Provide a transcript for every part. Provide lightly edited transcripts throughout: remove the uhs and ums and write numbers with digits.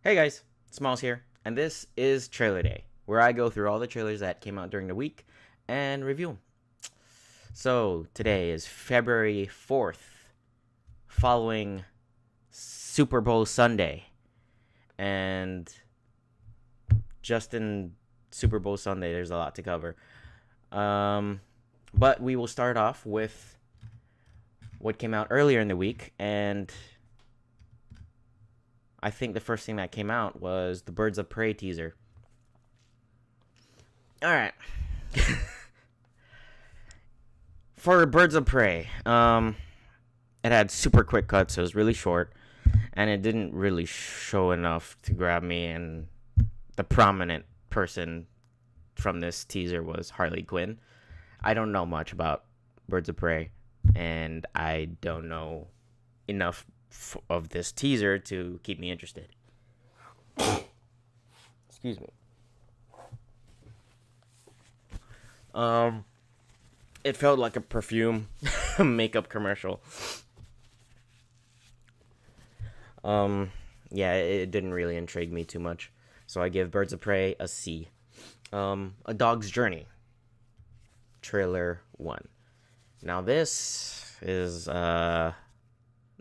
Hey guys, Smalls here, and this is Trailer Day, where I go through all the trailers that came out during the week and review them. So today is February 4th, following Super Bowl Sunday, and just in Super Bowl Sunday, there's a lot to cover. But we will start off with what came out earlier in the week, and I think the first thing that came out was the Birds of Prey teaser. All right. For Birds of Prey, it had super quick cuts, so it was really short, and it didn't really show enough to grab me. And the prominent person from this teaser was Harley Quinn. I don't know much about Birds of Prey, and I don't know enough of this teaser to keep me interested. Excuse me. It felt like a perfume makeup commercial. Yeah, it didn't really intrigue me too much, so I give Birds of Prey a C. A Dog's Journey, trailer 1. Now this is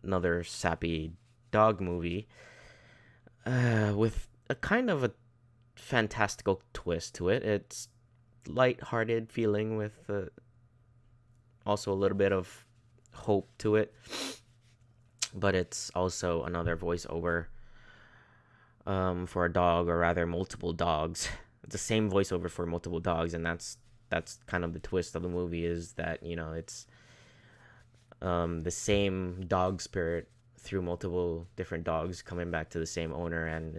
another sappy dog movie with a kind of a fantastical twist to it. It's light-hearted feeling with also a little bit of hope to it, but it's also another voiceover for a dog, or rather multiple dogs. It's the same voiceover for multiple dogs, and that's kind of the twist of the movie, is that, you know, it's the same dog spirit through multiple different dogs coming back to the same owner, and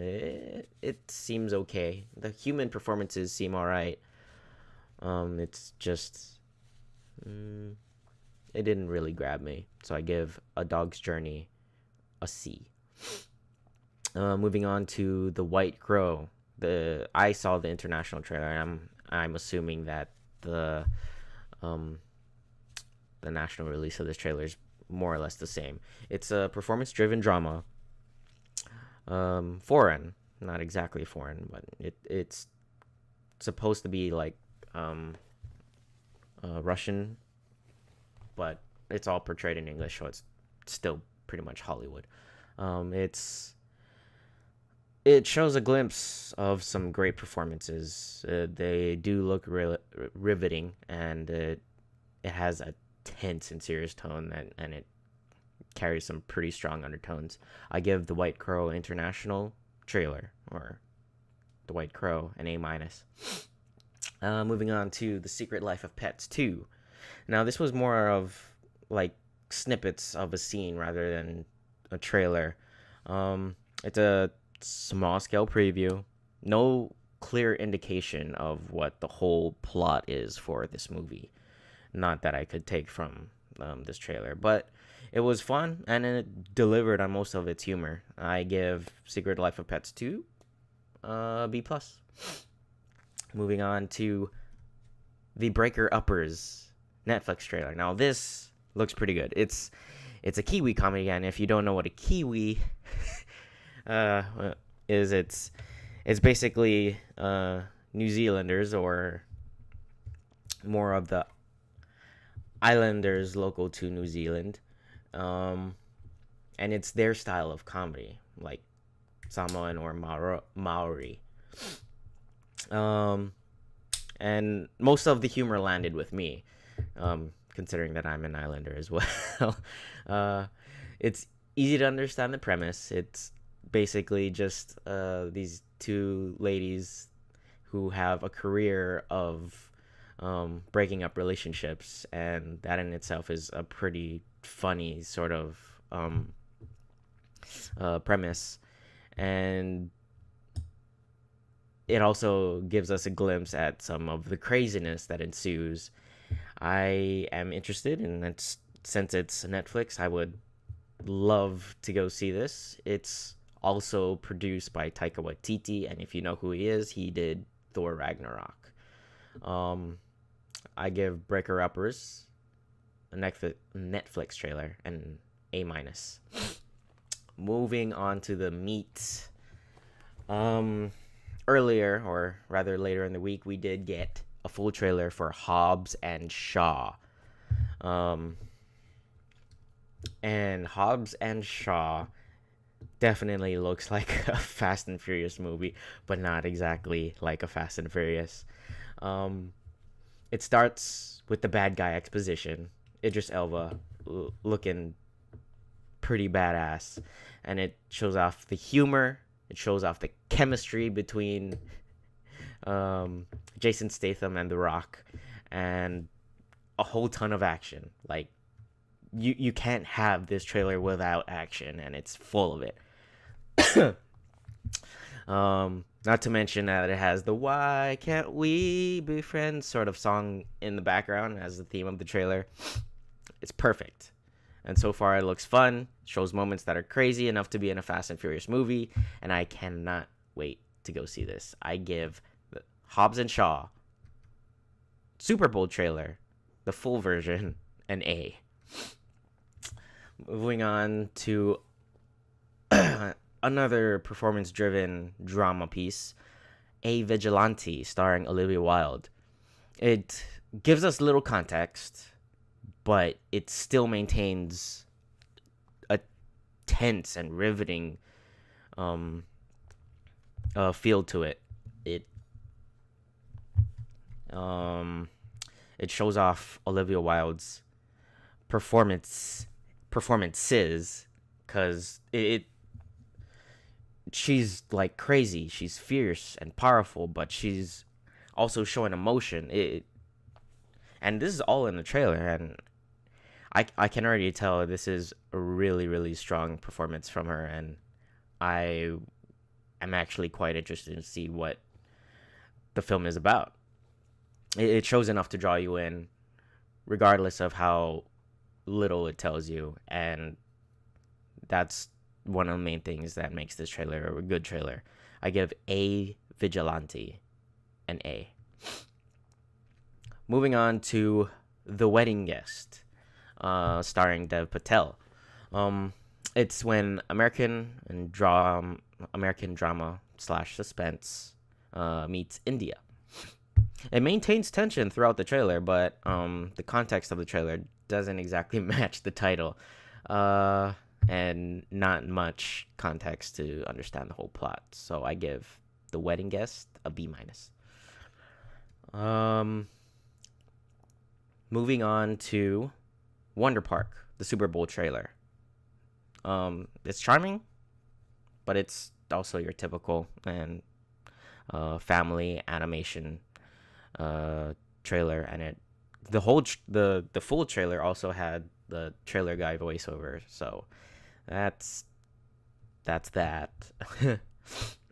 it seems okay. The human performances seem all right. It's just it didn't really grab me, so I give A Dog's Journey a C. Moving on to The White Crow. I saw the international trailer, and I'm assuming that the national release of this trailer is more or less the same. It's a performance-driven drama. Foreign, not exactly foreign, but it's supposed to be like Russian, but it's all portrayed in English, so it's still pretty much Hollywood. It shows a glimpse of some great performances. They do look riveting, and it has a tense and serious tone, and it carries some pretty strong undertones. I give The White Crow International trailer, or The White Crow, an A-. Moving on to The Secret Life of Pets 2. Now, this was more of like snippets of a scene rather than a trailer. It's a small scale preview. No clear indication of what the whole plot is for this movie. Not that I could take from this trailer, but it was fun, and it delivered on most of its humor. I give Secret Life of Pets 2 B+. Moving on to The Breaker Uppers Netflix trailer. Now this looks pretty good. It's a Kiwi comedy, and if you don't know what a Kiwi is, it's basically New Zealanders, or more of the islanders local to New Zealand, and it's their style of comedy, like Samoan or Maori. And most of the humor landed with me, considering that I'm an islander as well. It's easy to understand the premise. It's basically just these two ladies who have a career of breaking up relationships, and that in itself is a pretty funny sort of premise, and it also gives us a glimpse at some of the craziness that ensues. I am interested, and since it's Netflix, I would love to go see this. It's also produced by Taika Waititi, and if you know who he is, he did Thor Ragnarok. I give Breaker Uppers, a Netflix trailer, an A-. Moving on to the meat Um, Earlier, or rather later in the week, we did get a full trailer for Hobbs and Shaw. Um, and Hobbs and Shaw definitely looks like a Fast and Furious movie, but not exactly like a Fast and Furious. Um, it starts with the bad guy exposition. Idris Elba looking pretty badass, and it shows off the humor. It shows off the chemistry between Jason Statham and The Rock, and a whole ton of action. Like you can't have this trailer without action, and it's full of it. Not to mention that it has the "Why Can't We Be Friends" sort of song in the background as the theme of the trailer. It's perfect. And so far, it looks fun, shows moments that are crazy enough to be in a Fast and Furious movie, and I cannot wait to go see this. I give Hobbs and Shaw Super Bowl trailer, the full version, an A. Moving on to another performance-driven drama piece, A Vigilante, starring Olivia Wilde. It gives us little context, but it still maintains a tense and riveting feel to it. It um, it shows off Olivia Wilde's performances, because she's like crazy. She's fierce and powerful, but she's also showing emotion. And this is all in the trailer, and I can already tell this is a really, really strong performance from her, and I am actually quite interested to see what the film is about. It shows enough to draw you in, regardless of how little it tells you, and that's one of the main things that makes this trailer a good trailer. I give A Vigilante an A. Moving on to The Wedding Guest, starring Dev Patel. It's when American drama slash suspense meets India. It maintains tension throughout the trailer, but the context of the trailer doesn't exactly match the title, and not much context to understand the whole plot. So I give The Wedding Guest a B minus. Moving on to Wonder Park, the Super Bowl trailer. It's charming, but it's also your typical and family animation trailer, and the full trailer also had the trailer guy voiceover, so that's that.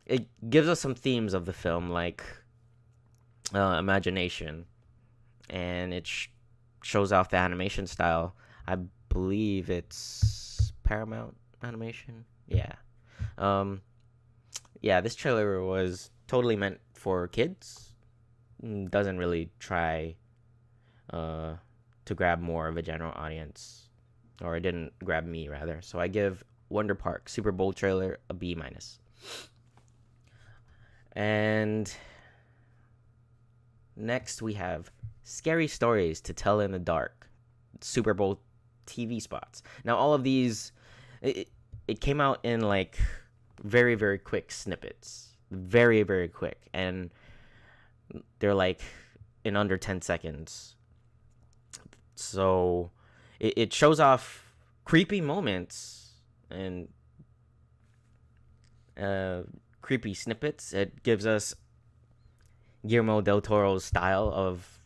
It gives us some themes of the film, like imagination, and it shows off the animation style. I believe it's Paramount Animation. Yeah. Yeah, this trailer was totally meant for kids. Doesn't really try to grab more of a general audience, or it didn't grab me rather. So I give Wonder Park Super Bowl trailer a B minus. And next we have Scary Stories to Tell in the Dark, Super Bowl TV spots. Now all of these, it came out in like very, very quick snippets, very, very quick, and they're like in under 10 seconds. So it shows off creepy moments and creepy snippets. It gives us Guillermo del Toro's style of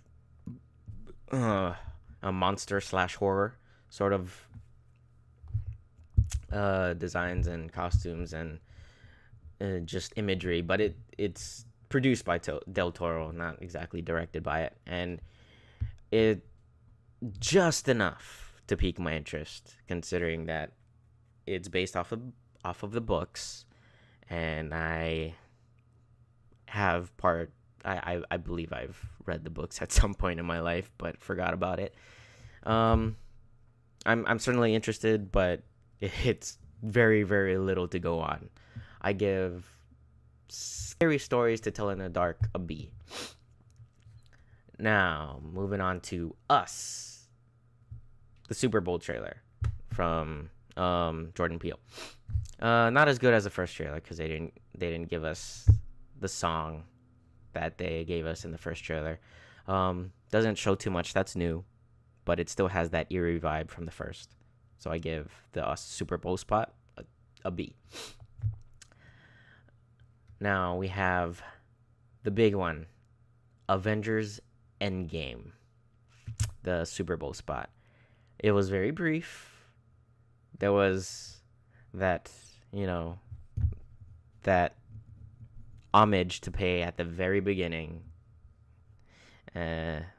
a monster slash horror sort of designs and costumes and just imagery, but it's produced by Del Toro, not exactly directed by it, and it just enough to pique my interest, considering that it's based off of the books, and I believe I've read the books at some point in my life, but forgot about it. I'm certainly interested, but it's very, very little to go on. I give scary stories to tell in the dark, a B. Now, moving on to Us, the Super Bowl trailer from Jordan Peele. Not as good as the first trailer because they didn't give us the song that they gave us in the first trailer. Doesn't show too much that's new, but it still has that eerie vibe from the first. So I give the Us Super Bowl spot a B. Now we have the big one, Avengers Endgame, the Super Bowl spot. It was very brief. There was that, that homage to pay at the very beginning,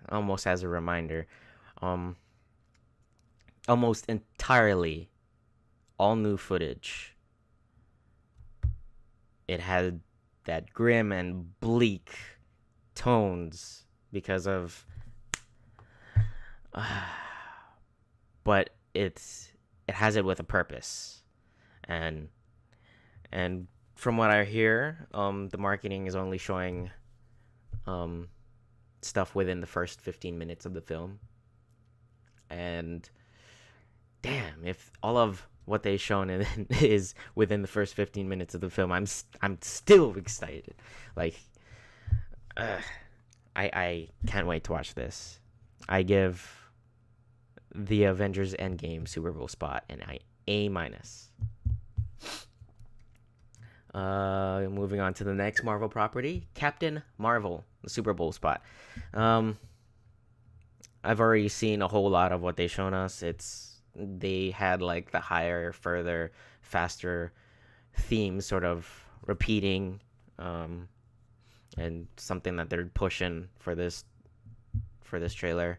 almost as a reminder. Almost entirely all new footage. It had that grim and bleak tones because of but it has it with a purpose. And from what I hear, the marketing is only showing stuff within the first 15 minutes of the film. And damn, if all of what they've shown is within the first 15 minutes of the film, I'm still excited. Like, I can't wait to watch this. I give the Avengers Endgame Super Bowl spot an A-. Moving on to the next Marvel property, Captain Marvel, the Super Bowl spot. I've already seen a whole lot of what they've shown us. They had like the higher, further, faster theme sort of repeating, and something that they're pushing for this trailer.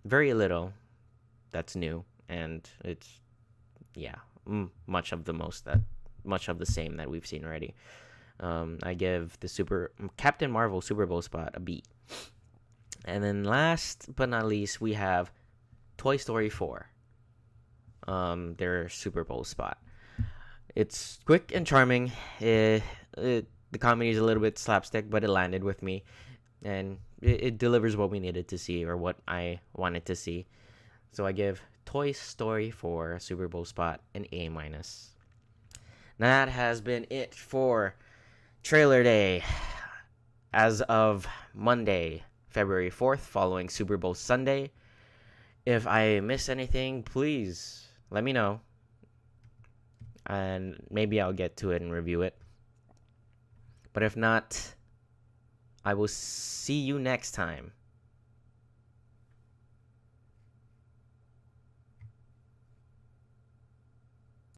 Very little that's new, and it's much of the same that we've seen already. I give the Captain Marvel Super Bowl spot a B. And then last but not least, we have Toy Story 4, their Super Bowl spot. It's quick and charming. The comedy is a little bit slapstick, but it landed with me, and it delivers what we needed to see, or what I wanted to see. So I give Toy Story 4 Super Bowl spot an A-. Now that has been it for Trailer Day as of Monday, February 4th, following Super Bowl Sunday. If I miss anything, please let me know, and maybe I'll get to it and review it. But if not, I will see you next time.